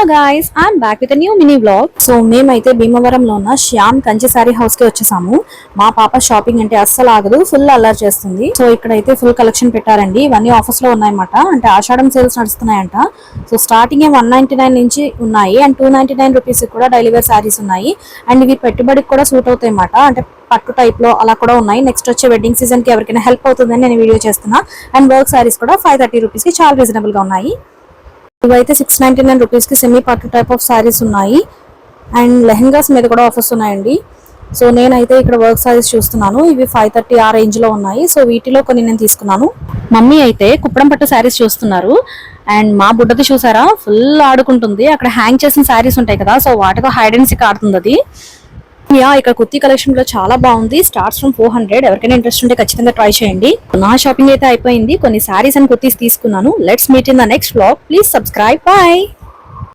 guys, I'm back with a new mini vlog. So మేమైతే భీమవరంలో ఉన్న శ్యామ్ కంచి సారీ హౌస్ కి వచ్చేసాము. మా పాప షాపింగ్ అంటే అస్సలు ఆగదు, ఫుల్ అల్లరి చేస్తుంది. సో ఇక్కడైతే ఫుల్ కలెక్షన్ పెట్టారండి. ఇవన్నీ ఆఫర్స్ లో ఉన్నాయన్నమాట. అంటే ఆషాఢం సేల్స్ నడుస్తున్నాయంట. సో స్టార్టింగ్ 199 నుంచి ఉన్నాయి అండ్ 299 రూపీస్ కూడా డైలీ వేర్ సారీస్ ఉన్నాయి. అండ్ ఇవి పెట్టుబడికి కూడా సూట్ అవుతాయి అన్నమాట. అంటే పట్టు టైప్ లో అలా కూడా ఉన్నాయి. నెక్స్ట్ వచ్చే వెడ్డింగ్ సీజన్ కి ఎవరికైనా హెల్ప్ అవుతుందని నేను వీడియో చేస్తున్నా. అండ్ వర్క్ సారీస్ కూడా 530 రూపీస్ కి చాలా రీజనబుల్ గా ఉన్నాయి. ఇవైతే 699 రూపీస్ కి సెమీ పట్టు టైప్ ఆఫ్ సారీస్ ఉన్నాయి. అండ్ లెహంగాస్ మీద కూడా ఆఫర్స్ ఉన్నాయండి. సో నేనైతే ఇక్కడ వర్క్ సారీస్ చూస్తున్నాను. ఇవి 530 ఆ రేంజ్ లో ఉన్నాయి. సో వీటిలో కొన్ని నేను తీసుకున్నాను. మమ్మీ అయితే కుప్పడం పట్టు సారీస్ చూస్తున్నారు. అండ్ మా బుడ్డది చూసారా, ఫుల్ ఆడుకుంటుంది. అక్కడ హ్యాంగ్ చేసిన సారీస్ ఉంటాయి కదా, సో వాటితో హైడ్ అండ్ సీక్ ఆడుతుంది అది. ఇక్కడ కుర్తీ కలెక్షన్ లో చాలా బాగుంది. Starts from 400. ఎవరికైనా ఇంట్రెస్ట్ ఉంటే ఖచ్చితంగా ట్రై చేయండి. నా షాపింగ్ అయితే అయిపోయింది. కొన్ని సారీస్ అండ్ కుర్తీస్ తీసుకున్నాను. Let's meet in the next vlog. Please subscribe. By.